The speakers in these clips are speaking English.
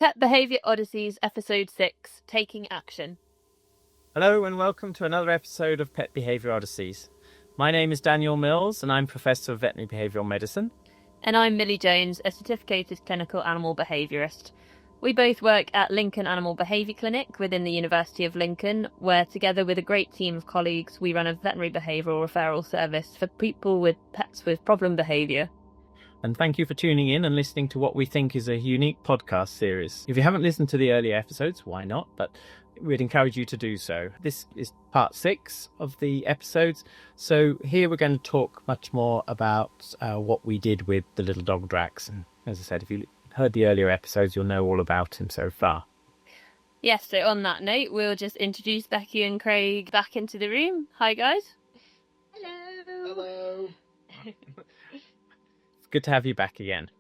Pet Behaviour Odysseys, Episode 6, Taking Action. Hello and welcome to another episode of Pet Behaviour Odysseys. My name is Daniel Mills and I'm Professor of Veterinary Behavioural Medicine. And I'm Millie Jones, a certificated clinical animal behaviourist. We both work at Lincoln Animal Behaviour Clinic within the University of Lincoln, where together with a great team of colleagues we run a veterinary behavioural referral service for people with pets with problem behaviour. And thank you for tuning in and listening to what we think is a unique podcast series. If you haven't listened to the earlier episodes, why not? But we'd encourage you to do so. This is part 6 of the episodes. So here we're going to talk much more about what we did with the little dog Drax. And as I said, if you heard the earlier episodes, you'll know all about him so far. Yes, so on that note, we'll just introduce Becky and Craig back into the room. Hi, guys. Hello. Hello. Good to have you back again.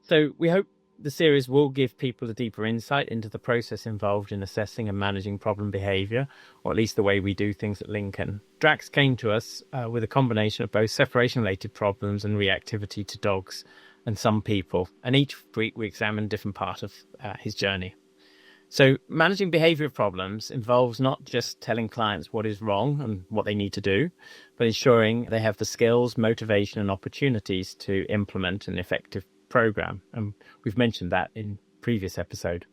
So we hope the series will give people a deeper insight into the process involved in assessing and managing problem behaviour, or at least the way we do things at Lincoln. Drax came to us with a combination of both separation-related problems and reactivity to dogs and some people, and each week we examine a different part of his journey. So managing behaviour problems involves not just telling clients what is wrong and what they need to do, but ensuring they have the skills, motivation and opportunities to implement an effective program. And we've mentioned that in previous episode.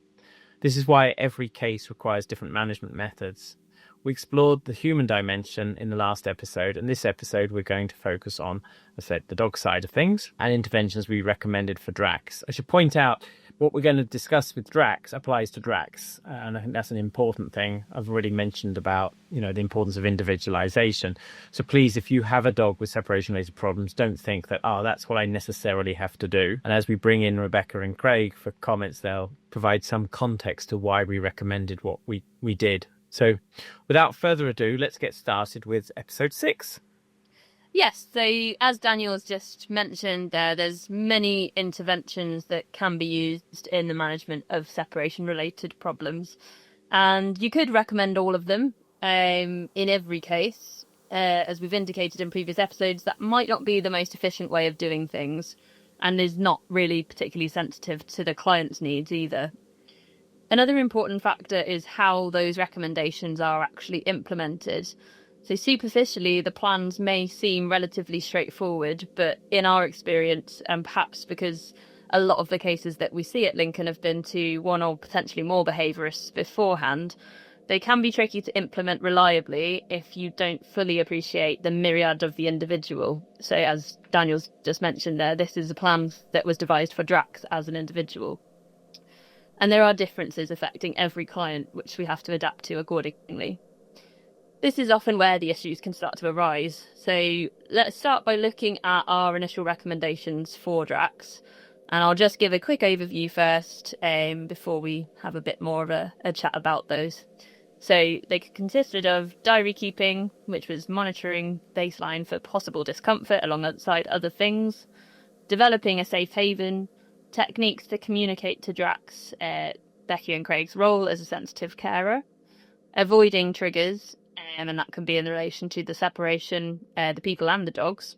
This is why every case requires different management methods. We explored the human dimension in the last episode, and this episode we're going to focus on, as I said, the dog side of things and interventions we recommended for Drax. I should point out what we're going to discuss with Drax applies to Drax, and I think that's an important thing. I've already mentioned about, the importance of individualization. So please, if you have a dog with separation-related problems, don't think that, that's what I necessarily have to do. And as we bring in Rebecca and Craig for comments, they'll provide some context to why we recommended what we did. So without further ado, let's get started with episode 6. Yes, so as Daniel's just mentioned there's many interventions that can be used in the management of separation-related problems. And you could recommend all of them in every case. As we've indicated in previous episodes, that might not be the most efficient way of doing things and is not really particularly sensitive to the client's needs either. Another important factor is how those recommendations are actually implemented. So superficially, the plans may seem relatively straightforward, but in our experience, and perhaps because a lot of the cases that we see at Lincoln have been to one or potentially more behaviourists beforehand, they can be tricky to implement reliably if you don't fully appreciate the myriad of the individual. So as Daniel's just mentioned there, this is a plan that was devised for Drax as an individual. And there are differences affecting every client, which we have to adapt to accordingly. This is often where the issues can start to arise. So let's start by looking at our initial recommendations for Drax. And I'll just give a quick overview first before we have a bit more of a chat about those. So they consisted of diary keeping, which was monitoring baseline for possible discomfort alongside other things, developing a safe haven, techniques to communicate to Drax Becky and Craig's role as a sensitive carer, avoiding triggers, and that can be in relation to the separation, the people and the dogs,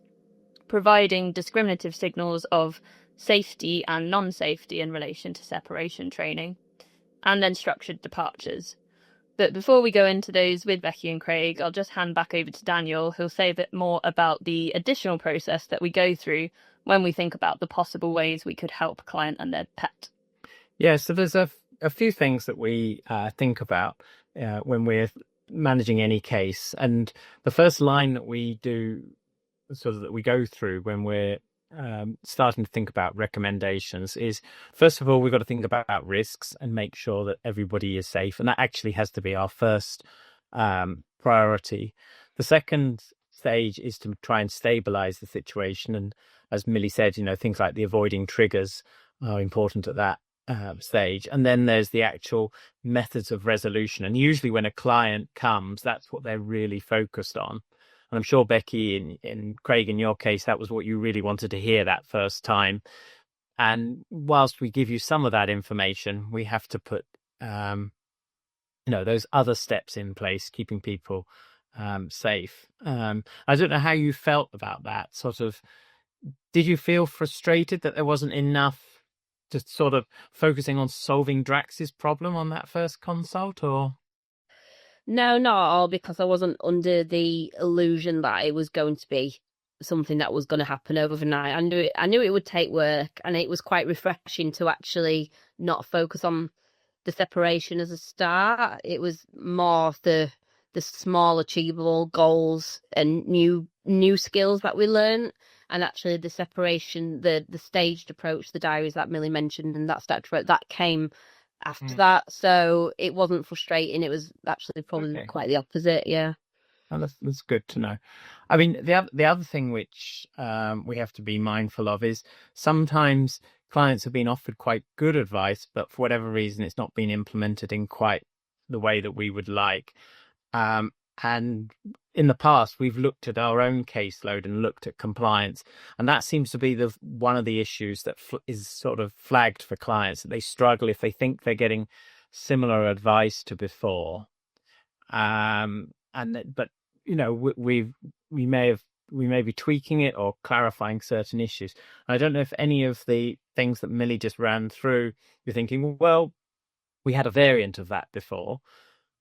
providing discriminative signals of safety and non-safety in relation to separation training, and then structured departures. But before we go into those with Becky and Craig, I'll just hand back over to Daniel, who'll say a bit more about the additional process that we go through when we think about the possible ways we could help a client and their pet. Yeah, so there's a few things that we think about when we're managing any case. And the first line that we do, that we go through when we're starting to think about recommendations is, first of all, we've got to think about risks and make sure that everybody is safe. And that actually has to be our first priority. The second stage is to try and stabilize the situation. And as Millie said, things like the avoiding triggers are important at that stage. And then there's the actual methods of resolution. And usually when a client comes, that's what they're really focused on. And I'm sure, Becky and Craig, in your case, that was what you really wanted to hear that first time. And whilst we give you some of that information, we have to put, those other steps in place, keeping people safe. I don't know how you felt about that. Did you feel frustrated that there wasn't enough just sort of focusing on solving Drax's problem on that first consult, or? No, not at all, because I wasn't under the illusion that it was going to be something that was going to happen overnight. I knew it would take work, and it was quite refreshing to actually not focus on the separation as a start. It was more the small achievable goals and new skills that we learned, and actually the separation, the staged approach, the diaries that Millie mentioned, and that started that came after that. So it wasn't frustrating. It was actually probably quite the opposite. Yeah. Oh, that's good to know. I mean, the other thing which we have to be mindful of is sometimes clients have been offered quite good advice, but for whatever reason, it's not been implemented in quite the way that we would like. And in the past, we've looked at our own caseload and looked at compliance, and that seems to be one of the issues that is sort of flagged for clients, that they struggle if they think they're getting similar advice to before. But we may be tweaking it or clarifying certain issues. I don't know if any of the things that Millie just ran through, you're thinking, well, we had a variant of that before,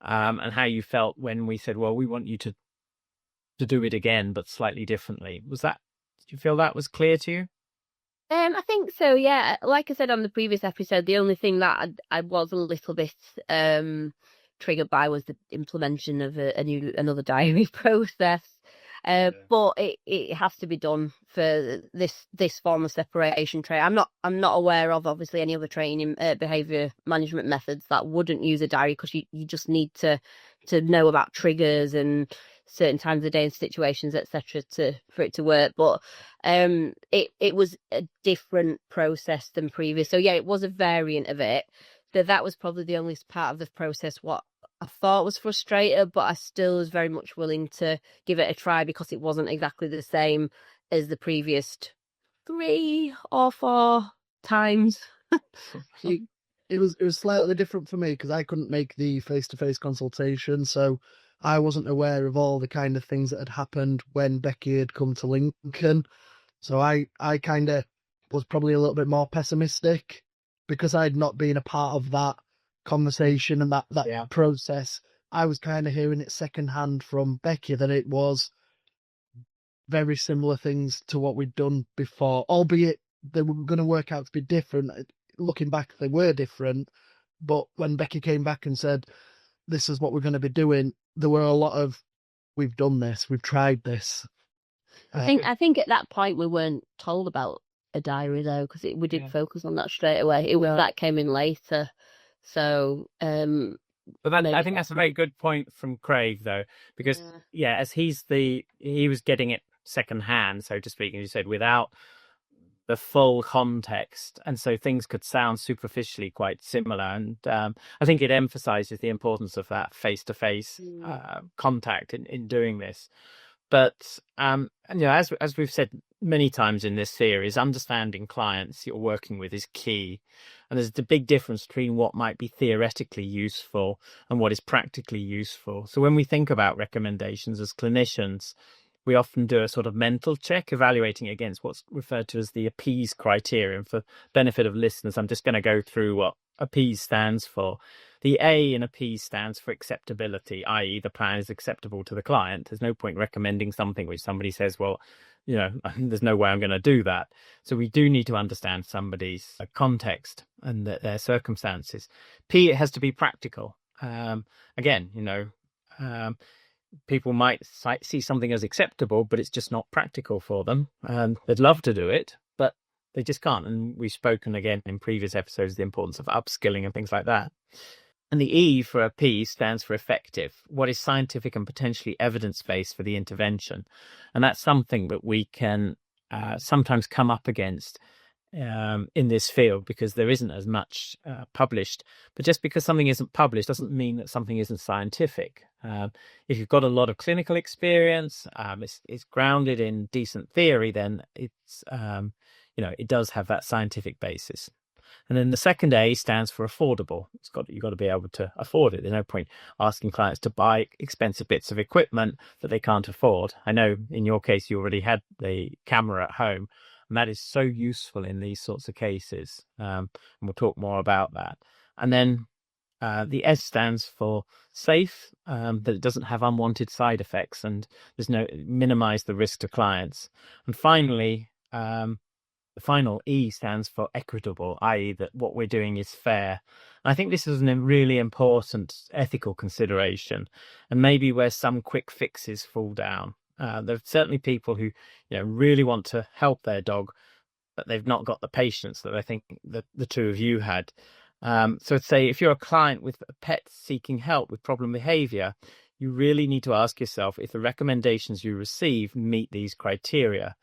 and how you felt when we said, well, we want you to do it again, but slightly differently. Did you feel that was clear to you? I think so, yeah. Like I said on the previous episode, the only thing that I was a little bit triggered by was the implementation of another diary process. But it has to be done for this form of separation training. I'm not aware of obviously any other training behaviour management methods that wouldn't use a diary, because you just need to know about triggers and certain times of day and situations, etc., for it to work. But it was a different process than previous. So yeah, it was a variant of it. So that was probably the only part of the process what I thought was frustrated, but I still was very much willing to give it a try, because it wasn't exactly the same as the previous 3 or 4 times. It was slightly different for me because I couldn't make the face-to-face consultation, so I wasn't aware of all the kind of things that had happened when Becky had come to Lincoln. So I kind of was probably a little bit more pessimistic because I'd not been a part of that conversation and that process. I was kind of hearing it secondhand from Becky that it was very similar things to what we'd done before, albeit they were going to work out to be different. Looking back, they were different, but when Becky came back and said, this is what we're going to be doing, there were a lot of, we've done this, we've tried this. I think at that point we weren't told about a diary though, because we didn't focus on that straight away. That came in later. So, but I think that's a very good point from Craig, though, because as he was getting it secondhand, so to speak, as you said, without the full context, and so things could sound superficially quite similar. And I think it emphasizes the importance of that face-to-face contact in doing this. But and as we've said many times in this series, understanding clients you're working with is key. And there's a big difference between what might be theoretically useful and what is practically useful. So when we think about recommendations as clinicians, we often do a sort of mental check, evaluating against what's referred to as the APPEASE criterion. For benefit of listeners, I'm just going to go through what APPEASE stands for. The A in APPEASE stands for acceptability, i.e. the plan is acceptable to the client. There's no point recommending something which somebody says, well, there's no way I'm going to do that. So we do need to understand somebody's context and their circumstances. P, it has to be practical. People might see something as acceptable, but it's just not practical for them. They'd love to do it, but they just can't. And we've spoken again in previous episodes the importance of upskilling and things like that. And the E for a P stands for effective. What is scientific and potentially evidence-based for the intervention? And that's something that we can sometimes come up against in this field, because there isn't as much published. But just because something isn't published doesn't mean that something isn't scientific. If you've got a lot of clinical experience, it's grounded in decent theory, then it's it does have that scientific basis. And then the second A stands for affordable. You've got to be able to afford it. There's no point asking clients to buy expensive bits of equipment that they can't afford. I know in your case you already had the camera at home. And that is so useful in these sorts of cases. And we'll talk more about that. And then the S stands for safe, that it doesn't have unwanted side effects and minimize the risk to clients. And finally, the final E stands for equitable, i.e. that what we're doing is fair. And I think this is a really important ethical consideration, and maybe where some quick fixes fall down. There are certainly people who really want to help their dog, but they've not got the patience that I think that the two of you had. So I'd say if you're a client with a pet seeking help with problem behavior, you really need to ask yourself if the recommendations you receive meet these criteria.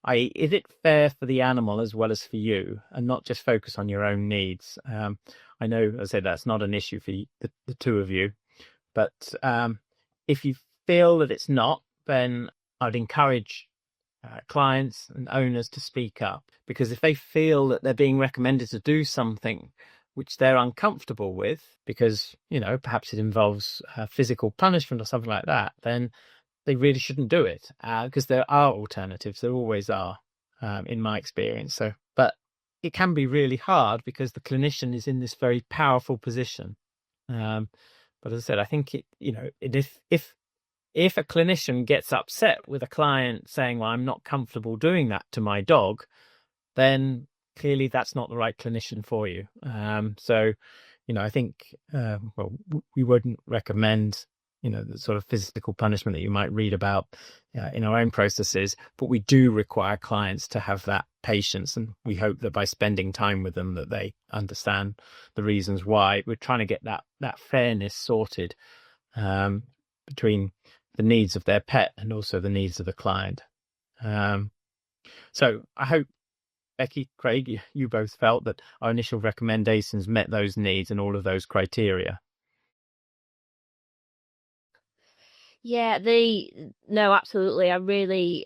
I.e., is it fair for the animal as well as for you, and not just focus on your own needs? I know, as I said, that's not an issue for the two of you, but if you feel that it's not, then I'd encourage clients and owners to speak up, because if they feel that they're being recommended to do something which they're uncomfortable with, because perhaps it involves physical punishment or something like that, then they really shouldn't do it, because there are alternatives. There always are, in my experience. But it can be really hard because the clinician is in this very powerful position. But as I said, I think if a clinician gets upset with a client saying, "Well, I'm not comfortable doing that to my dog," then clearly that's not the right clinician for you. I think we wouldn't recommend the sort of physical punishment that you might read about in our own processes, but we do require clients to have that patience, and we hope that by spending time with them that they understand the reasons why. We're trying to get that fairness sorted between the needs of their pet and also the needs of the client. So I hope, Becky, Craig, you both felt that our initial recommendations met those needs and all of those criteria. Yeah, no, absolutely. I really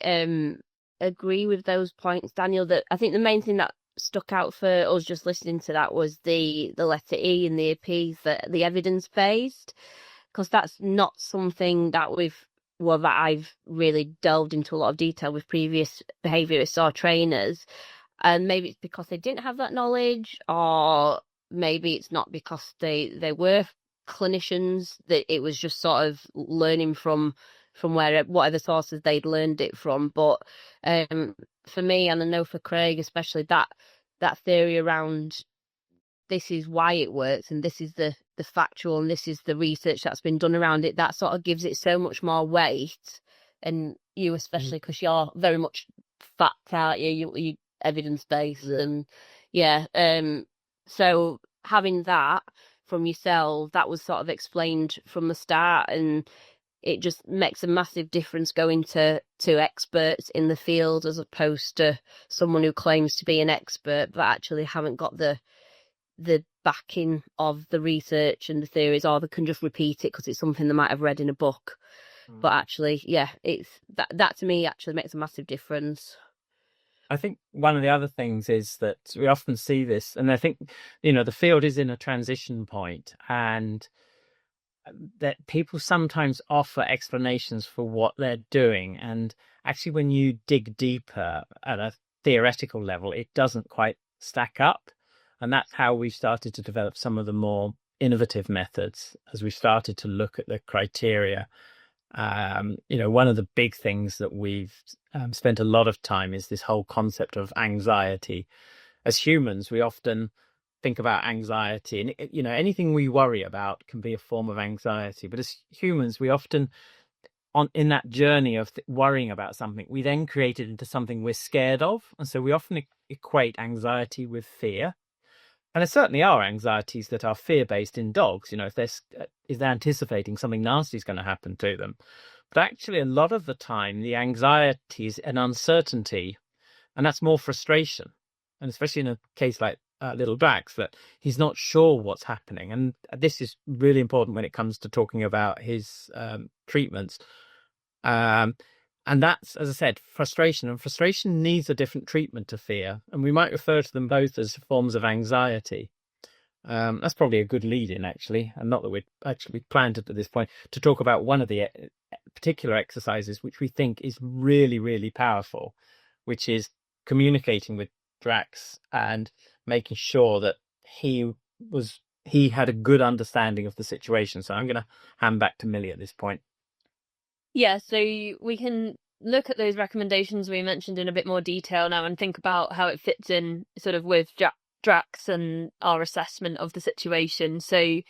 agree with those points, Daniel. That I think the main thing that stuck out for us just listening to that was the letter E and the P's, the evidence based, because that's not something that that I've really delved into a lot of detail with previous behaviourists or trainers, and maybe it's because they didn't have that knowledge, or maybe it's not because they were clinicians, that it was just sort of learning from whatever sources they'd learned it from. But for me, and I know for Craig especially, that theory around this is why it works and this is the factual and this is the research that's been done around it, that sort of gives it so much more weight. And you especially, because you're very much fact, aren't you? You evidence based. Yeah. And so having that from yourself, that was sort of explained from the start, and it just makes a massive difference going to experts in the field as opposed to someone who claims to be an expert but actually haven't got the backing of the research and the theories, or they can just repeat it because it's something they might have read in a book. But actually, yeah, it's that to me actually makes a massive difference. I think one of the other things is that we often see this, and I think, the field is in a transition point, and that people sometimes offer explanations for what they're doing. And actually, when you dig deeper at a theoretical level, it doesn't quite stack up. And that's how we started to develop some of the more innovative methods as we started to look at the criteria. One of the big things that we've spent a lot of time is this whole concept of anxiety. As humans, we often think about anxiety, and anything we worry about can be a form of anxiety. But as humans, we often, in that journey of worrying about something, we then create it into something we're scared of, and so we often equate anxiety with fear. And there certainly are anxieties that are fear-based in dogs. If they're anticipating something nasty is going to happen to them. But actually, a lot of the time, the anxiety is an uncertainty, and that's more frustration. And especially in a case like little Drax, that he's not sure what's happening. And this is really important when it comes to talking about his treatments. And that's, as I said, frustration. And frustration needs a different treatment to fear. And we might refer to them both as forms of anxiety. That's probably a good lead-in, actually. And not that we'd actually planned it at this point, to talk about one of the particular exercises which we think is really, really powerful, which is communicating with Drax and making sure that he had a good understanding of the situation. So I'm going to hand back to Millie at this point. Yeah, so we can look at those recommendations we mentioned in a bit more detail now and think about how it fits in sort of with Drax and our assessment of the situation. So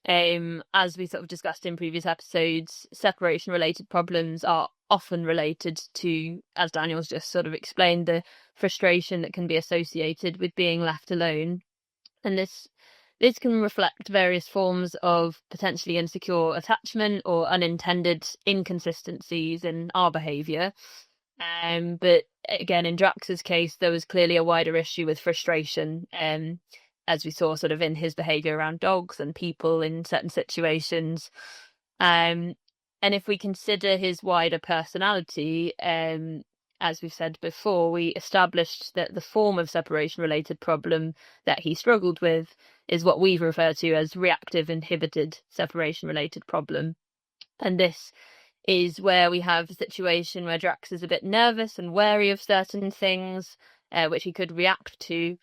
as we sort of discussed in previous episodes, separation related problems are often related to, as Daniel's just sort of explained, the frustration that can be associated with being left alone. And this can reflect various forms of potentially insecure attachment or unintended inconsistencies in our behaviour. But again, in Drax's case, there was clearly a wider issue with frustration, as we saw sort of in his behaviour around dogs and people in certain situations. And if we consider his wider personality, as we've said before, we established that the form of separation-related problem that he struggled with is what we refer to as reactive inhibited separation-related problem. And this is where we have a situation where Drax is a bit nervous and wary of certain things, which he could react to.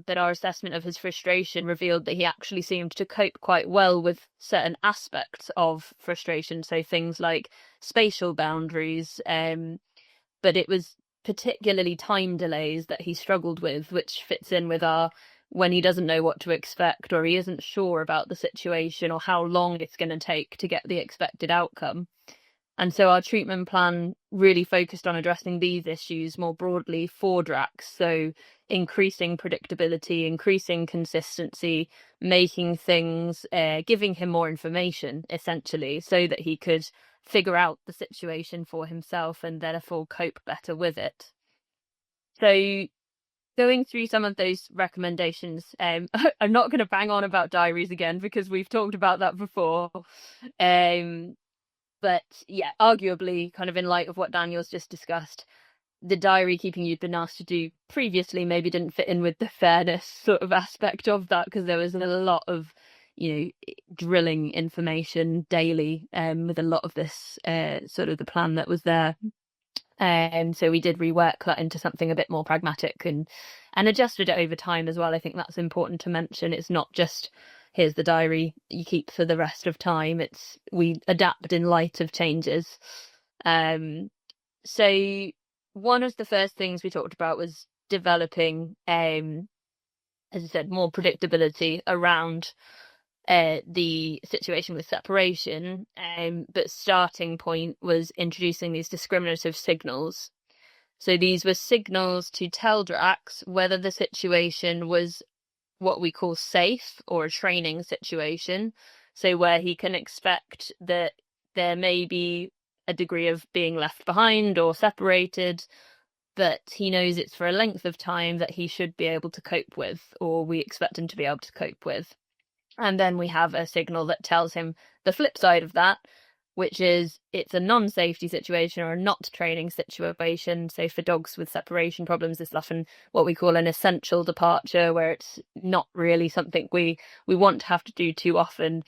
But our assessment of his frustration revealed that he actually seemed to cope quite well with certain aspects of frustration. So things like spatial boundaries, but it was particularly time delays that he struggled with, which fits in with our when he doesn't know what to expect or he isn't sure about the situation or how long it's going to take to get the expected outcome. And so our treatment plan really focused on addressing these issues more broadly for Drax. So increasing predictability, increasing consistency, making things, giving him more information, essentially, so that he could figure out the situation for himself and therefore cope better with it. So going through some of those recommendations, I'm not going to bang on about diaries again because we've talked about that before. But yeah, arguably, kind of in light of what Daniel's just discussed, the diary keeping you'd been asked to do previously maybe didn't fit in with the fairness sort of aspect of that, because there was a lot of, drilling information daily with a lot of this sort of the plan that was there. And so we did rework that into something a bit more pragmatic and adjusted it over time as well. I think that's important to mention. It's not just here's the diary you keep for the rest of time. We adapt in light of changes. So one of the first things we talked about was developing, as I said, more predictability around the situation with separation, but starting point was introducing these discriminative signals. So these were signals to tell Drax whether the situation was what we call safe or a training situation. So where he can expect that there may be a degree of being left behind or separated, but he knows it's for a length of time that he should be able to cope with, or we expect him to be able to cope with. And then we have a signal that tells him the flip side of that, which is it's a non-safety situation or a not training situation. So for dogs with separation problems, it's often what we call an essential departure, where it's not really something we want to have to do too often.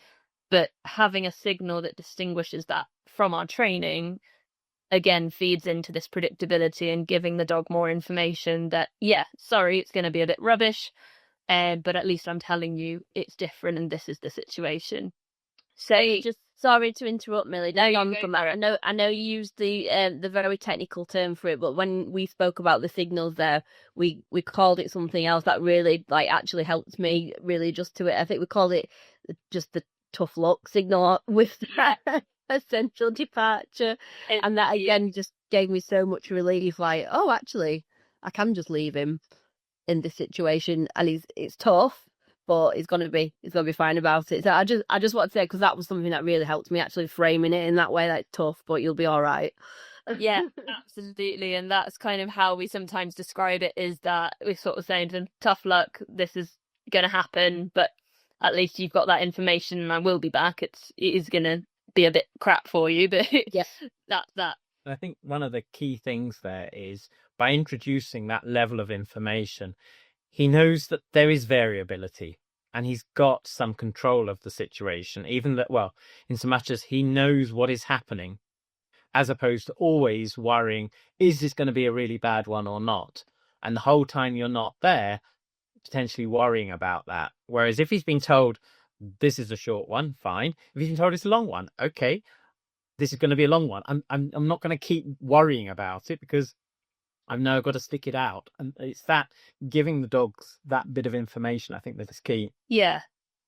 But having a signal that distinguishes that from our training, again, feeds into this predictability and giving the dog more information that, sorry, it's going to be a bit rubbish, but at least I'm telling you it's different and this is the situation. So just sorry to interrupt, Millie. No, you go. I know you used the very technical term for it, but when we spoke about the signals there, we called it something else that really actually helped me really adjust to it. I think we called it just the tough luck signal with that essential departure, and that again just gave me so much relief. Oh, actually, I can just leave him in this situation, and it's tough, but he's gonna be fine about it. So I just want to say, because that was something that really helped me, actually framing it in that way, that it's tough, but you'll be all right. Yeah, absolutely. And that's kind of how we sometimes describe it, is that we're sort of saying to them, tough luck, this is gonna happen, but at least you've got that information and I will be back. It is gonna be a bit crap for you, but yeah, that's that. I think one of the key things there is, by introducing that level of information, he knows that there is variability and he's got some control of the situation, even that, well, in so much as he knows what is happening, as opposed to always worrying, is this going to be a really bad one or not? And the whole time you're not there, potentially worrying about that. Whereas if he's been told this is a short one, fine. If he's been told it's a long one, okay, this is going to be a long one. I'm not going to keep worrying about it because I've now got to stick it out. And it's that giving the dogs that bit of information, I think, that is key. Yeah.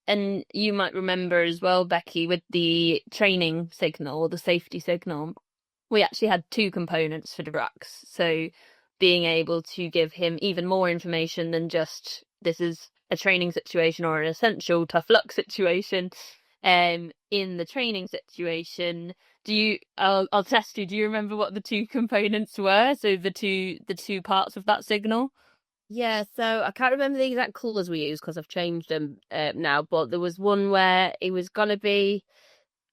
And you might remember as well, Becky, with the training signal or the safety signal, we actually had two components for Drax. So being able to give him even more information than just this is a training situation or an essential tough luck situation. In the training situation, I'll test you. Do you remember what the two components were? So the two parts of that signal? Yeah, so I can't remember the exact colours we used because I've changed them now, but there was one where it was going to be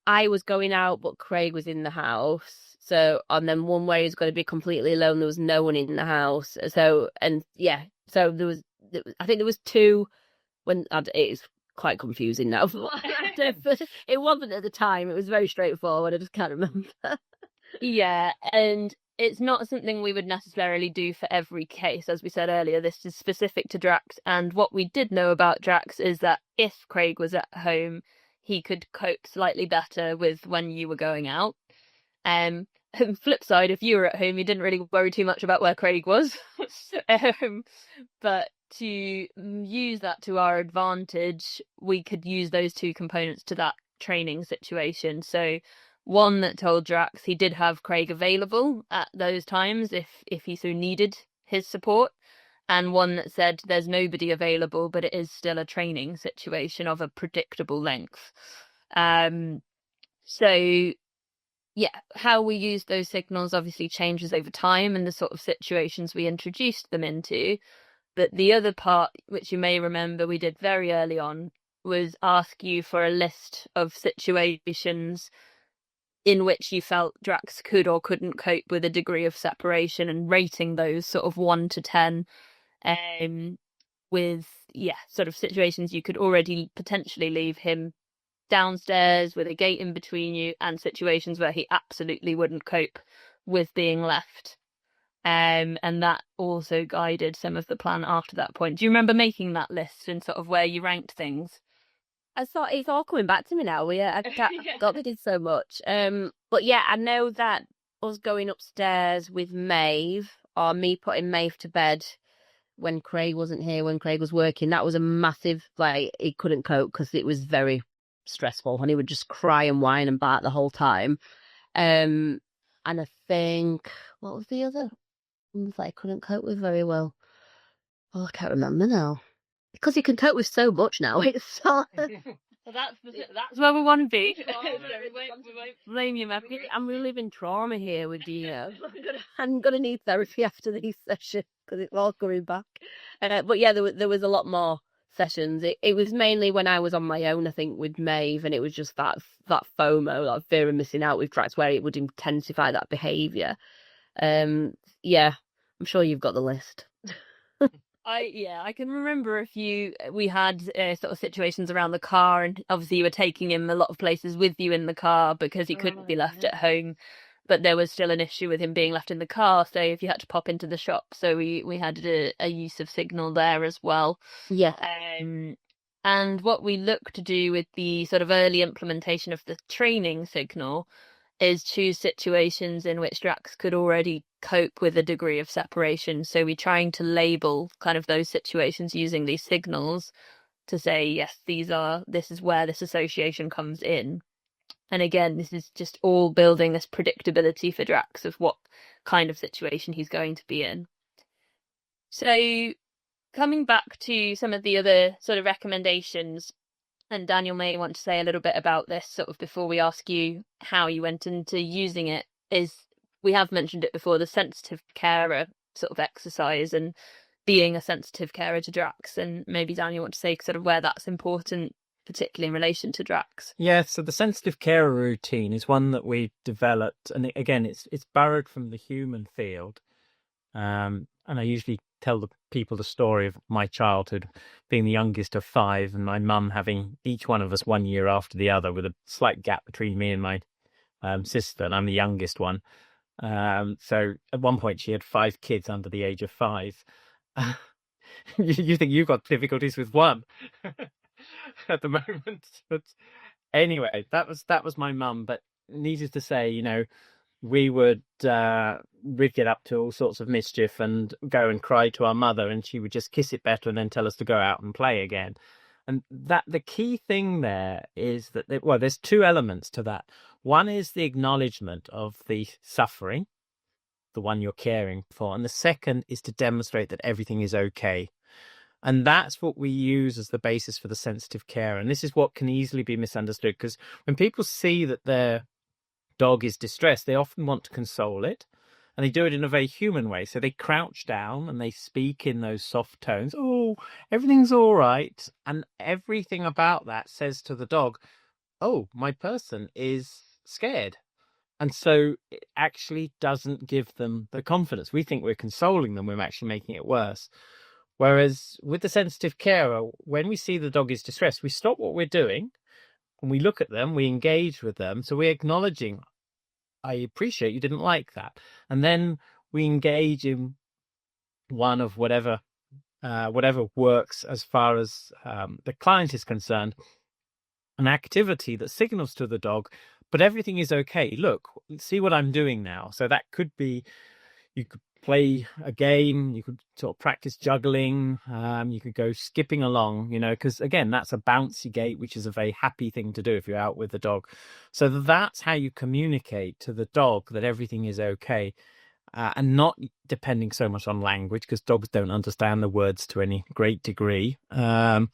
I was going out, but Craig was in the house. So, and then one where he was going to be completely alone, there was no one in the house. So, and yeah, so I think there was two it is quite confusing now. It wasn't at the time, it was very straightforward, I just can't remember. Yeah, and it's not something we would necessarily do for every case. As we said earlier, this is specific to Drax. And what we did know about Drax is that if Craig was at home, he could cope slightly better with when you were going out. Flip side, if you were at home, you didn't really worry too much about where Craig was. But to use that to our advantage, we could use those two components to that training situation. So one that told Drax he did have Craig available at those times if he so needed his support, and one that said there's nobody available, but it is still a training situation of a predictable length. So yeah, how we use those signals obviously changes over time and the sort of situations we introduced them into. But the other part, which you may remember we did very early on, was ask you for a list of situations in which you felt Drax could or couldn't cope with a degree of separation, and rating those sort of 1 to 10, with sort of situations you could already potentially leave him downstairs with a gate in between you, and situations where he absolutely wouldn't cope with being left. And that also guided some of the plan after that point. Do you remember making that list and sort of where you ranked things? I thought it's all coming back to me now. I forgot they did so much. But yeah, I know that us going upstairs with Maeve, or me putting Maeve to bed when Craig wasn't here, when Craig was working, that was a massive, he couldn't cope because it was very stressful and he would just cry and whine and bark the whole time. And I think, what was the other one that I couldn't cope with very well? Oh, I can't remember now. Because you can cope with so much now. It's so... Well, that's where we want to be. We won't blame you, Mappy. I'm reliving trauma here with you. I'm gonna need therapy after these sessions because it's all coming back. But yeah, there was a lot more sessions. It was mainly when I was on my own, I think, with Maeve, and it was just that FOMO, that fear of missing out with Drax, where it would intensify that behaviour. Yeah, I'm sure you've got the list. I can remember we had sort of situations around the car, and obviously you were taking him a lot of places with you in the car because he couldn't be left at home, but there was still an issue with him being left in the car, so if you had to pop into the shop, so we had a use of signal there as well. Yeah. And what we look to do with the sort of early implementation of the training signal is choose situations in which Drax could already cope with a degree of separation. So we're trying to label kind of those situations using these signals to say, yes, this is where this association comes in. And again, this is just all building this predictability for Drax of what kind of situation he's going to be in. So coming back to some of the other sort of recommendations, and Daniel may want to say a little bit about this sort of before we ask you how you went into using it, is we have mentioned it before, the sensitive carer sort of exercise and being a sensitive carer to Drax. And maybe Daniel want to say sort of where that's important, particularly in relation to Drax. Yeah, so the sensitive carer routine is one that we developed. And again, it's borrowed from the human field. And I usually tell the people the story of my childhood being the youngest of 5 and my mum having each one of us 1 year after the other with a slight gap between me and my sister, and I'm the youngest one. So at one point she had 5 kids under the age of 5. You think you've got difficulties with one at the moment, but anyway, that was my mum. But needless to say, we'd get up to all sorts of mischief and go and cry to our mother, and she would just kiss it better and then tell us to go out and play again. And that the key thing there is that there's two elements to that. One is the acknowledgement of the suffering, the one you're caring for, and the second is to demonstrate that everything is okay. And that's what we use as the basis for the sensitive care. And this is what can easily be misunderstood, because when people see that their dog is distressed, they often want to console it, and they do it in a very human way. So they crouch down and they speak in those soft tones. Oh, everything's all right. And everything about that says to the dog, oh, my person is scared. And so it actually doesn't give them the confidence. We think we're consoling them, we're actually making it worse. Whereas with the sensitive carer, when we see the dog is distressed, we stop what we're doing and we look at them, we engage with them. So we're acknowledging, I appreciate you didn't like that. And then we engage in one of whatever works as far as the client is concerned, an activity that signals to the dog, but everything is okay. Look, see what I'm doing now. So that could be, you could play a game, you could sort of practice juggling, you could go skipping along, because again, that's a bouncy gait, which is a very happy thing to do if you're out with the dog. So that's how you communicate to the dog that everything is okay, and not depending so much on language, because dogs don't understand the words to any great degree, and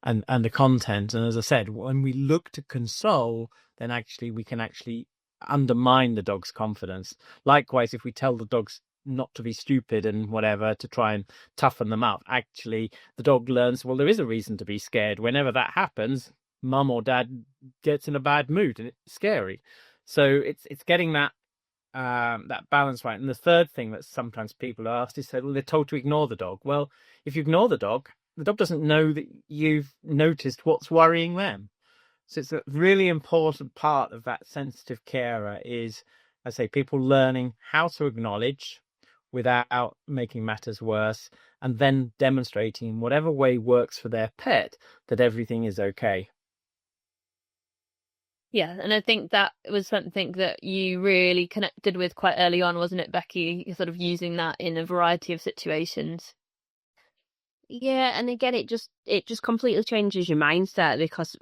the content. And as I said, when we look to console, then actually we can actually undermine the dog's confidence. Likewise, if we tell the dogs not to be stupid and whatever, to try and toughen them up, actually the dog learns, well, there is a reason to be scared. Whenever that happens, mum or dad gets in a bad mood and it's scary. So it's getting that balance right. And the third thing that sometimes people are asked is, well, they're told to ignore the dog. Well, if you ignore the dog doesn't know that you've noticed what's worrying them. So it's a really important part of that sensitive carer is, I say, people learning how to acknowledge without making matters worse, and then demonstrating in whatever way works for their pet that everything is okay. Yeah, and I think that was something that you really connected with quite early on, wasn't it, Becky? You're sort of using that in a variety of situations. Yeah, and again, it just completely changes your mindset, because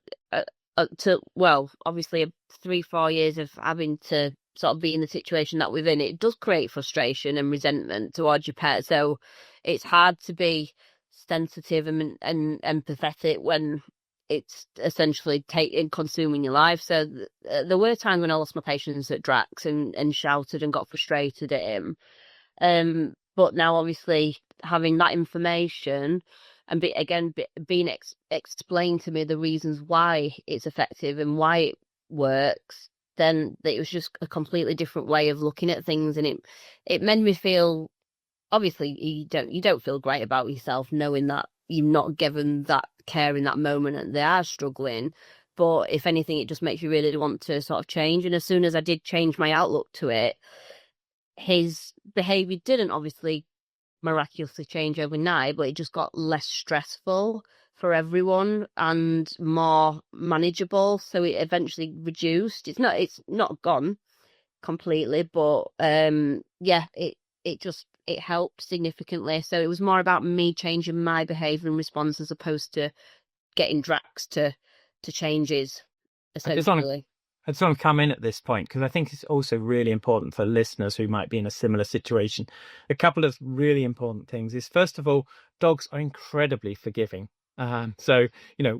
obviously 3-4 years of having to sort of be in the situation that we're in, it does create frustration and resentment towards your pet. So it's hard to be sensitive and empathetic when it's essentially consuming your life. So there were times when I lost my patience at Drax and shouted and got frustrated at him. But now, obviously, having that information and being explained to me the reasons why it's effective and why it works, then it was just a completely different way of looking at things, and it made me feel, obviously, you don't feel great about yourself knowing that you're not given that care in that moment and they are struggling. But if anything, it just makes you really want to sort of change. And as soon as I did change my outlook to it, his behaviour didn't obviously miraculously change overnight, but it just got less stressful for everyone and more manageable. So it eventually reduced. It's not gone completely, but it helped significantly. So it was more about me changing my behaviour and response as opposed to getting Drax to change his, essentially. I just want to come in at this point because I think it's also really important for listeners who might be in a similar situation. A couple of really important things is, first of all, dogs are incredibly forgiving. So,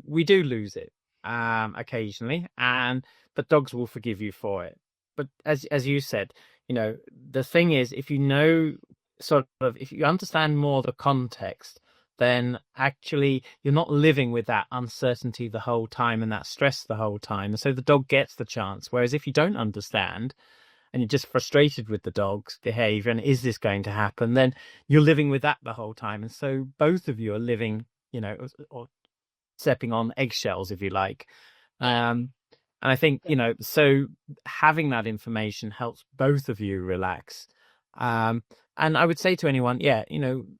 we do lose it occasionally, but dogs will forgive you for it. But as you said, the thing is, if if you understand more the context, then actually you're not living with that uncertainty the whole time and that stress the whole time. And so the dog gets the chance. Whereas if you don't understand and you're just frustrated with the dog's behavior and is this going to happen, then you're living with that the whole time. And so both of you are living, or stepping on eggshells, if you like. And I think, so having that information helps both of you relax. And I would say to anyone,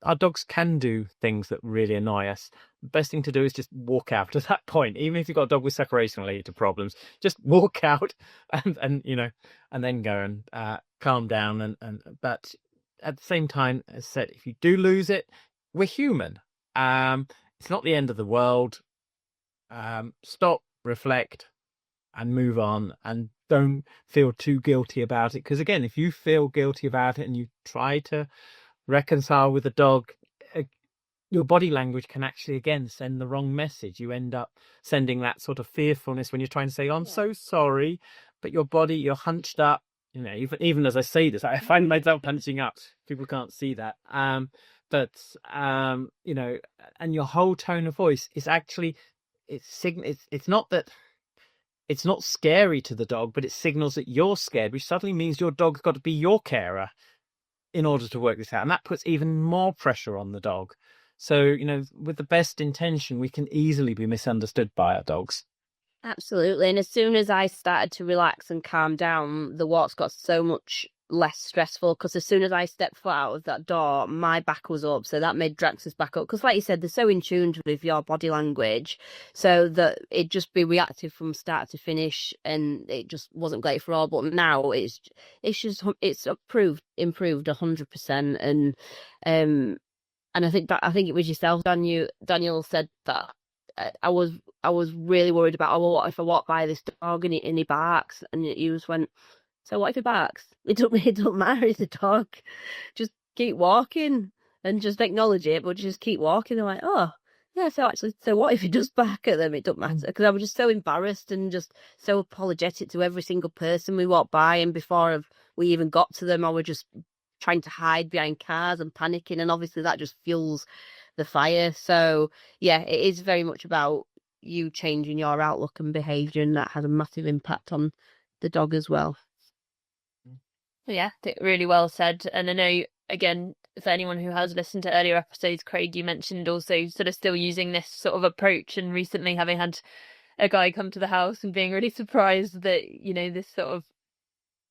our dogs can do things that really annoy us. The best thing to do is just walk out at that point. Even if you've got a dog with separation-related problems, just walk out and then go and calm down. But at the same time, as I said, if you do lose it, we're human. It's not the end of the world. Stop, reflect, and move on, and don't feel too guilty about it. Because again, if you feel guilty about it and you try to reconcile with the dog, your body language can actually again send the wrong message. You end up sending that sort of fearfulness when you're trying to say, "Oh, I'm so sorry," but your body, you're hunched up. Even as I say this, I find myself hunching up. People can't see that. And your whole tone of voice is actually, it's not that it's not scary to the dog, but it signals that you're scared, which suddenly means your dog's got to be your carer in order to work this out. And that puts even more pressure on the dog. So, with the best intention, we can easily be misunderstood by our dogs. Absolutely. And as soon as I started to relax and calm down, the walks got so much less stressful, because as soon as I stepped foot out of that door, my back was up, so that made Drax's back up, because like you said, they're so in tune with your body language, so that it'd just be reactive from start to finish, and it just wasn't great for all. But now it's improved 100%. And I think it was yourself, Daniel said that I was really worried about, what if I walk by this dog and he barks, and you just went, so what if he barks? It don't matter, it's a dog. Just keep walking and just acknowledge it, but just keep walking. They're like, oh, yeah, so what if he does bark at them? It don't matter. Because I was just so embarrassed and just so apologetic to every single person we walked by. And before we even got to them, I was just trying to hide behind cars and panicking. And obviously that just fuels the fire. So, yeah, it is very much about you changing your outlook and behaviour, and that has a massive impact on the dog as well. Yeah, really well said. And I know, again, for anyone who has listened to earlier episodes, Craig, you mentioned also sort of still using this sort of approach, and recently having had a guy come to the house and being really surprised that, this sort of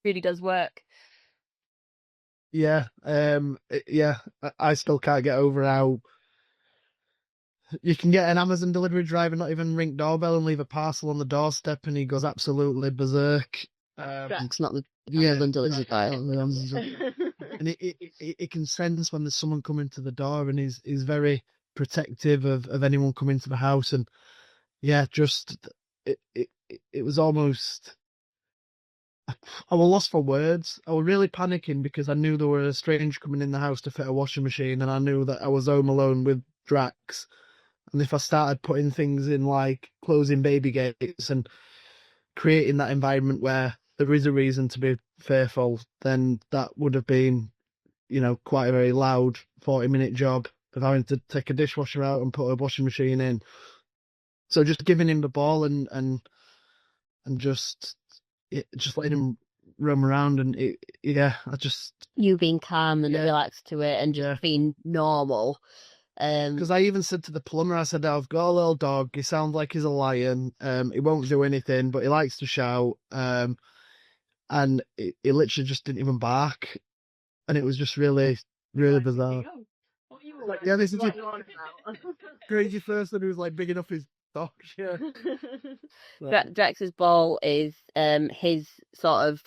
really does work. Yeah, I still can't get over how you can get an Amazon delivery driver not even ring doorbell and leave a parcel on the doorstep, and he goes absolutely berserk. It's not the Amazon delivery guy. And it can sense when there's someone coming to the door, and he's very protective of anyone coming to the house. And yeah, just it was almost, I was lost for words. I was really panicking because I knew there were a stranger coming in the house to fit a washing machine, and I knew that I was home alone with Drax. And if I started putting things in like closing baby gates and creating that environment where there is a reason to be fearful, then that would have been, quite a very loud 40-minute job of having to take a dishwasher out and put a washing machine in. So just giving him the ball and just letting him roam around, and you being calm and relaxed to it, and just being normal. Because I even said to the plumber, I said, I've got a little dog. He sounds like he's a lion. He won't do anything, but he likes to shout. And he literally just didn't even bark, and it was just really, really bizarre. Yeah, this is a crazy person who's like big enough his dog. Yeah. Drax's ball is his sort of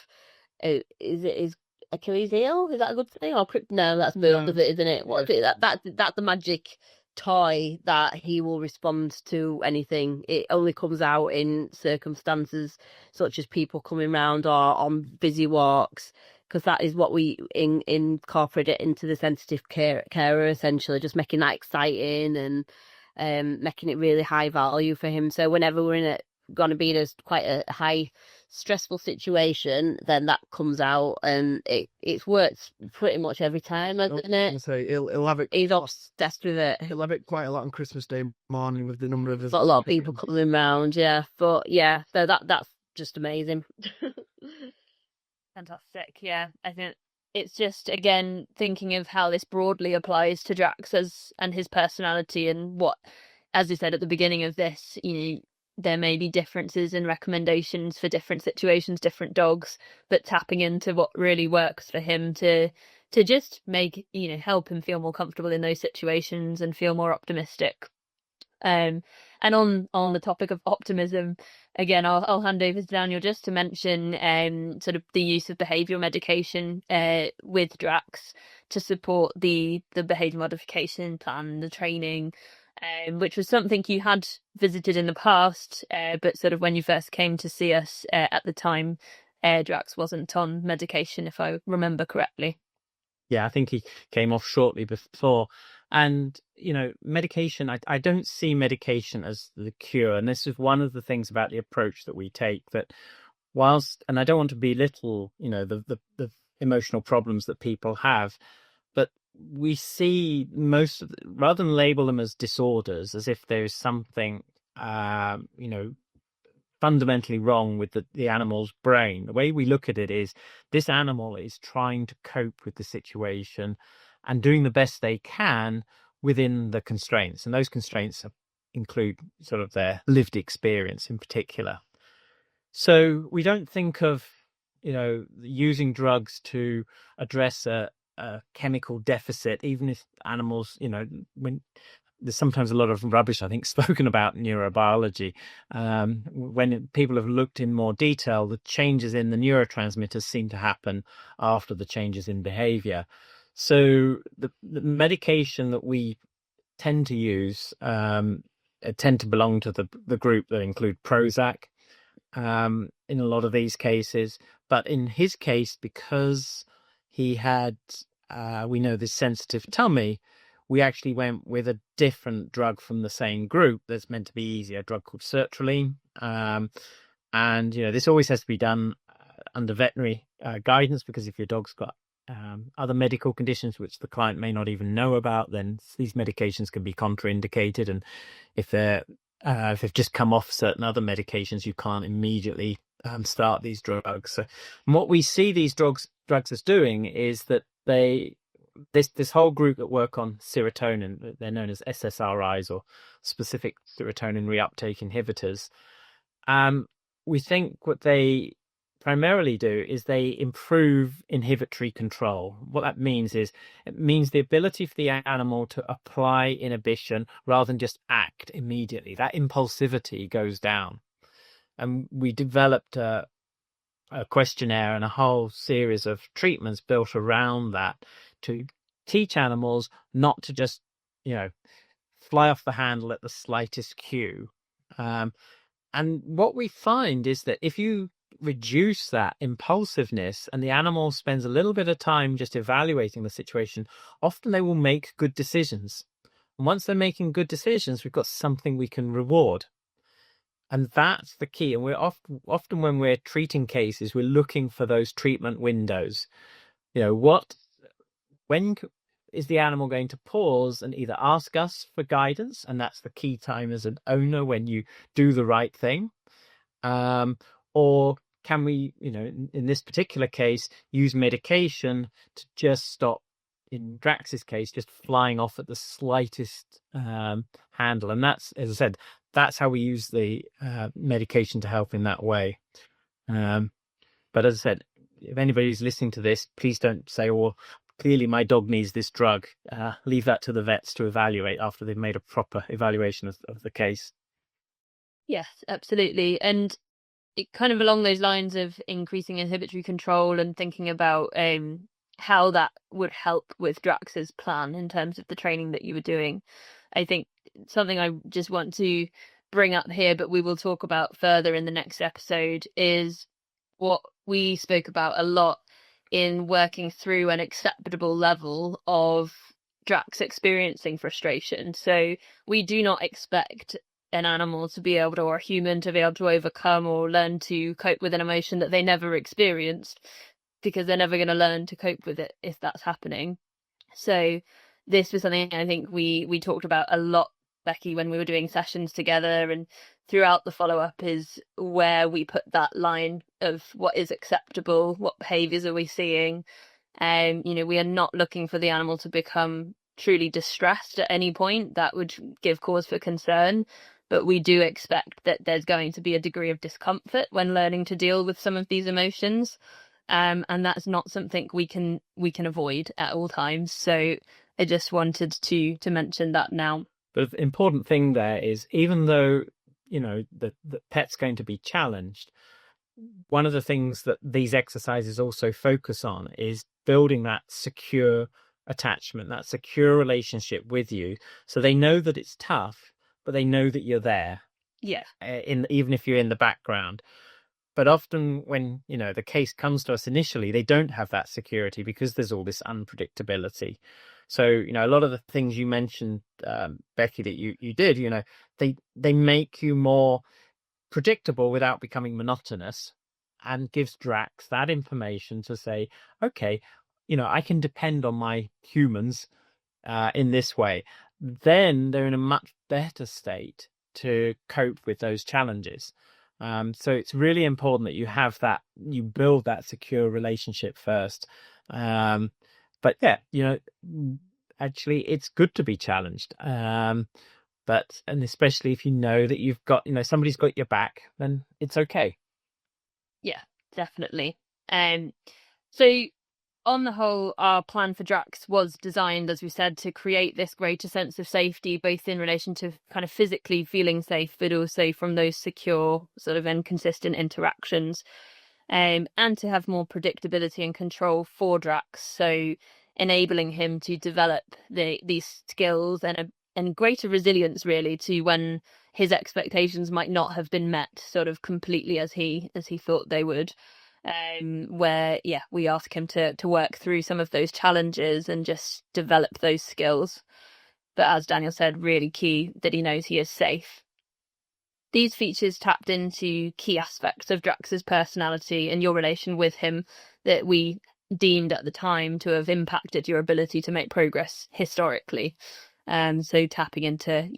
is it his Achilles heel? Is that a good thing? Or no, that's beyond of it, isn't it? What is it? That's the magic toy that he will respond to anything. It only comes out in circumstances such as people coming round or on busy walks, because that is what we incorporate it into the sensitive carer, essentially, just making that exciting and making it really high value for him. So whenever we're going to be in quite a high stressful situation, then that comes out, and it's worked pretty much every time, hasn't it? Say he'll have it. He's obsessed with it. He'll have it quite a lot on Christmas Day morning with the number of a lot of people coming around. Yeah, but yeah, so that's just amazing. Fantastic. Yeah, I think it's just, again, thinking of how this broadly applies to Drax and his personality, and what, as you said at the beginning of this, there may be differences in recommendations for different situations, different dogs, but tapping into what really works for him to to just help him feel more comfortable in those situations and feel more optimistic. And on the topic of optimism, again, I'll hand over to Daniel just to mention sort of the use of behavioural medication with Drax to support the behaviour modification plan, the training, which was something you had visited in the past, but sort of when you first came to see us at the time, Drax wasn't on medication, if I remember correctly. Yeah, I think he came off shortly before. And, medication, I don't see medication as the cure. And this is one of the things about the approach that we take, that whilst, and I don't want to belittle, the emotional problems that people have, but we see rather than label them as disorders, as if there's something, fundamentally wrong with the animal's brain. The way we look at it is this animal is trying to cope with the situation and doing the best they can within the constraints. And those constraints include sort of their lived experience in particular. So we don't think of, using drugs to address a chemical deficit, even if animals, when there's sometimes a lot of rubbish, I think, spoken about neurobiology. When people have looked in more detail, the changes in the neurotransmitters seem to happen after the changes in behavior. So the medication that we tend to use tend to belong to the group that include Prozac in a lot of these cases. But in his case, because he had, we know, this sensitive tummy, we actually went with a different drug from the same group that's meant to be easier, a drug called sertraline. And, this always has to be done under veterinary guidance, because if your dog's got other medical conditions which the client may not even know about, then these medications can be contraindicated. And if they've just come off certain other medications, you can't immediately start these drugs. So what we see these drugs as doing is that this whole group that work on serotonin, they're known as SSRIs, or specific serotonin reuptake inhibitors. We think what they primarily do is they improve inhibitory control. What that means is it means the ability for the animal to apply inhibition rather than just act immediately. That impulsivity goes down. And we developed a questionnaire and a whole series of treatments built around that to teach animals not to just, fly off the handle at the slightest cue. And what we find is that if you reduce that impulsiveness and the animal spends a little bit of time just evaluating the situation, often they will make good decisions. And once they're making good decisions, we've got something we can reward. And that's the key. And we're often when we're treating cases, we're looking for those treatment windows. When is the animal going to pause and either ask us for guidance? And that's the key time as an owner, when you do the right thing. Or can we, in this particular case, use medication to just stop, in Drax's case, just flying off at the slightest handle. And that's, as I said, that's how we use the medication to help in that way. But as I said, if anybody's listening to this, please don't say, well, clearly my dog needs this drug. Leave that to the vets to evaluate after they've made a proper evaluation of the case. Yes, absolutely. And it kind of along those lines of increasing inhibitory control and thinking about how that would help with Drax's plan in terms of the training that you were doing. I think something I just want to bring up here, but we will talk about further in the next episode, is what we spoke about a lot in working through an acceptable level of Drax experiencing frustration. So we do not expect an animal to be able to, or a human to be able to overcome or learn to cope with an emotion that they never experienced, because they're never going to learn to cope with it if that's happening. So this was something I think we talked about a lot, Becky, when we were doing sessions together, and throughout the follow-up is where we put that line of what is acceptable, what behaviours are we seeing. We are not looking for the animal to become truly distressed at any point. That would give cause for concern. But we do expect that there's going to be a degree of discomfort when learning to deal with some of these emotions. and that's not something we can avoid at all times. So I just wanted to mention that now. But the important thing there is, even though, you know, the pet's going to be challenged, one of the things that these exercises also focus on is building that secure attachment, that secure relationship with you. So they know that it's tough, but they know that you're there. Yeah. Even if you're in the background. But often when, you know, the case comes to us initially, they don't have that security because there's all this unpredictability. So, you know, a lot of the things you mentioned, Becky, that you did, you know, they make you more predictable without becoming monotonous, and gives Drax that information to say, okay, you know, I can depend on my humans in this way. Then they're in a much better state to cope with those challenges. So it's really important that you have that, you build that secure relationship first. But yeah, you know, actually it's good to be challenged. And especially if you know that you've got, you know, somebody's got your back, then it's okay. Yeah, definitely. So on the whole, our plan for Drax was designed, as we said, to create this greater sense of safety, both in relation to kind of physically feeling safe, but also from those secure sort of and consistent interactions, and to have more predictability and control for Drax. So enabling him to develop these skills and greater resilience, really, to when his expectations might not have been met sort of completely as he thought they would. Where we ask him to work through some of those challenges and just develop those skills. But as Daniel said, really key that he knows he is safe. These features tapped into key aspects of Drax's personality and your relation with him that we deemed at the time to have impacted your ability to make progress historically. So tapping into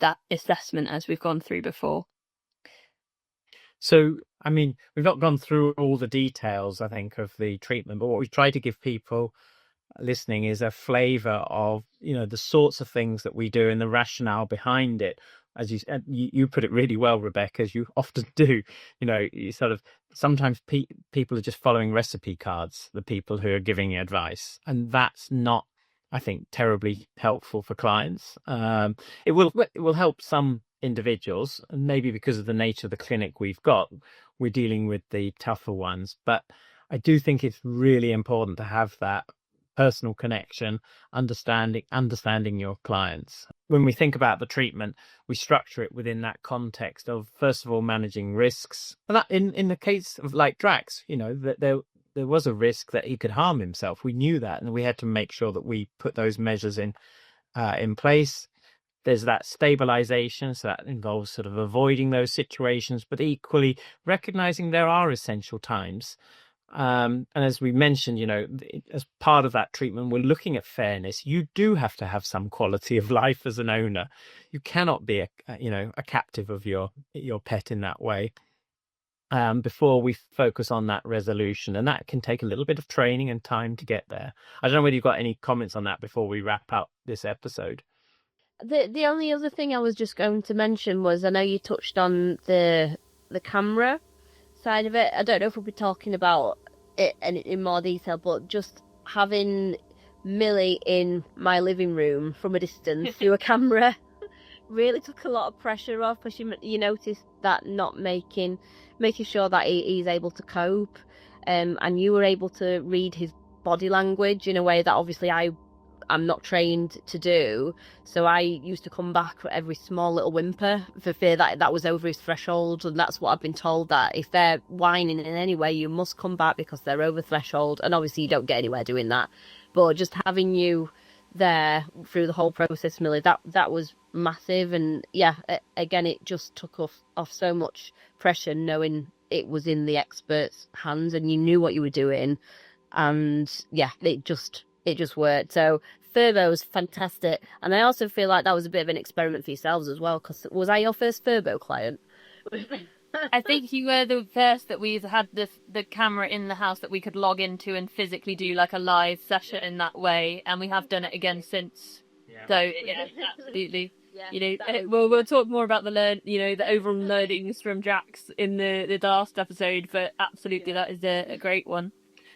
that assessment as we've gone through before. So, I mean, we've not gone through all the details, I think, of the treatment, but what we try to give people listening is a flavour of, you know, the sorts of things that we do and the rationale behind it. As you put it really well, Rebecca, as you often do. You know, you sort of sometimes people are just following recipe cards, the people who are giving you advice, and that's not, I think, terribly helpful for clients. It will help some individuals, and maybe because of the nature of the clinic we've got, we're dealing with the tougher ones. But I do think it's really important to have that personal connection, understanding your clients. When we think about the treatment, we structure it within that context of, first of all, managing risks. And that in the case of like Drax, you know, that there was a risk that he could harm himself. We knew that, and we had to make sure that we put those measures in place. There's that stabilization, so that involves sort of avoiding those situations, but equally recognizing there are essential times. And as we mentioned, you know, as part of that treatment, we're looking at fairness. You do have to have some quality of life as an owner. You cannot be a captive of your pet in that way. Before we focus on that resolution, and that can take a little bit of training and time to get there. I don't know whether you've got any comments on that before we wrap up this episode. The only other thing I was just going to mention was, I know you touched on the camera side of it. I don't know if we'll be talking about it in more detail, but just having Millie in my living room from a distance through a camera really took a lot of pressure off, because you notice that not making sure that he's able to cope, and you were able to read his body language in a way that obviously I'm not trained to do. So I used to come back for every small little whimper for fear that was over his threshold. And that's what I've been told, that if they're whining in any way, you must come back because they're over threshold. And obviously you don't get anywhere doing that. But just having you there through the whole process, Millie, that was massive. And yeah, again, it just took off so much pressure knowing it was in the experts' hands and you knew what you were doing. And yeah, it just worked. So Furbo was fantastic, and I also feel like that was a bit of an experiment for yourselves as well, because was I your first Furbo client? I think you were the first that we've had the camera in the house that we could log into and physically do like a live session in that way, and we have done it again since. Yeah. So yeah, absolutely. We'll talk more about the overall learnings from Jax in the last episode, but absolutely that is a great one.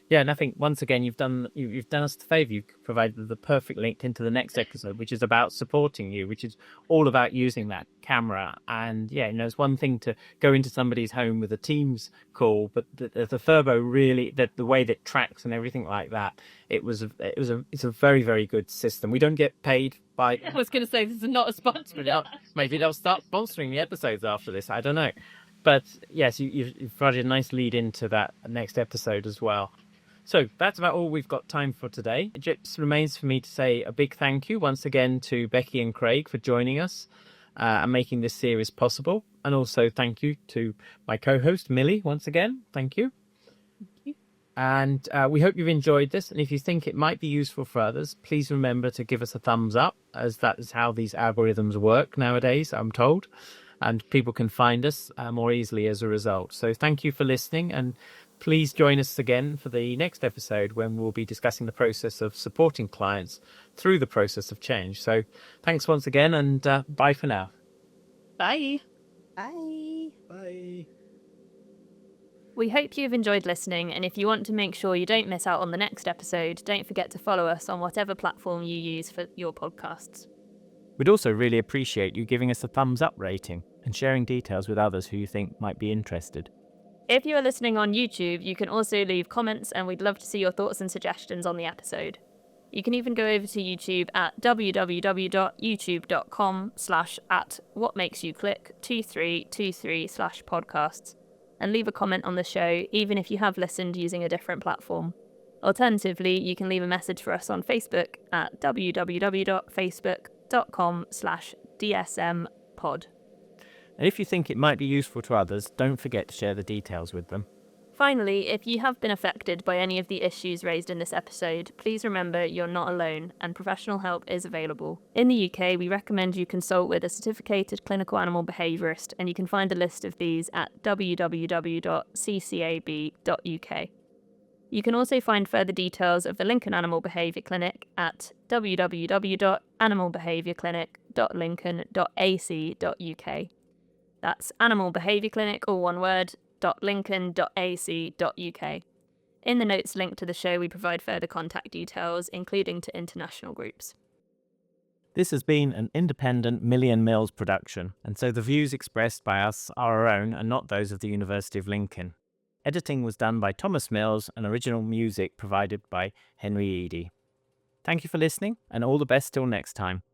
Yeah, and I think once again you've done us the favour. You've provided the perfect link into the next episode, which is about supporting you, which is all about using that camera. And it's one thing to go into somebody's home with a Teams call, but the Furbo really, the way that it tracks and everything like that, it's a very, very good system. We don't get paid by. I was going to say this is not a sponsor. Maybe they'll start sponsoring the episodes after this. I don't know, but yes, you've provided a nice lead into that next episode as well. So that's about all we've got time for today. It just remains for me to say a big thank you once again to Becky and Craig for joining us and making this series possible. And also thank you to my co-host, Millie, once again. Thank you. And we hope you've enjoyed this. And if you think it might be useful for others, please remember to give us a thumbs up, as that is how these algorithms work nowadays, I'm told. And people can find us more easily as a result. So thank you for listening, and please join us again for the next episode when we'll be discussing the process of supporting clients through the process of change. So thanks once again, and bye for now. Bye. Bye. Bye. We hope you've enjoyed listening, and if you want to make sure you don't miss out on the next episode, don't forget to follow us on whatever platform you use for your podcasts. We'd also really appreciate you giving us a thumbs up rating and sharing details with others who you think might be interested. If you are listening on YouTube, you can also leave comments, and we'd love to see your thoughts and suggestions on the episode. You can even go over to YouTube at www.youtube.com/@whatmakesyouklick2323/podcasts and leave a comment on the show, even if you have listened using a different platform. Alternatively, you can leave a message for us on Facebook at www.facebook.com/DSMpod. And if you think it might be useful to others, don't forget to share the details with them. Finally, if you have been affected by any of the issues raised in this episode, please remember you're not alone and professional help is available. In the UK, we recommend you consult with a certificated clinical animal behaviourist, and you can find a list of these at www.ccab.uk. You can also find further details of the Lincoln Animal Behaviour Clinic at www.animalbehaviourclinic.lincoln.ac.uk. That's Animal Behaviour Clinic, all one word, .lincoln.ac.uk. In the notes linked to the show, we provide further contact details, including to international groups. This has been an independent Millie and Mills production, and so the views expressed by us are our own and not those of the University of Lincoln. Editing was done by Thomas Mills and original music provided by Henry Eady. Thank you for listening, and all the best till next time.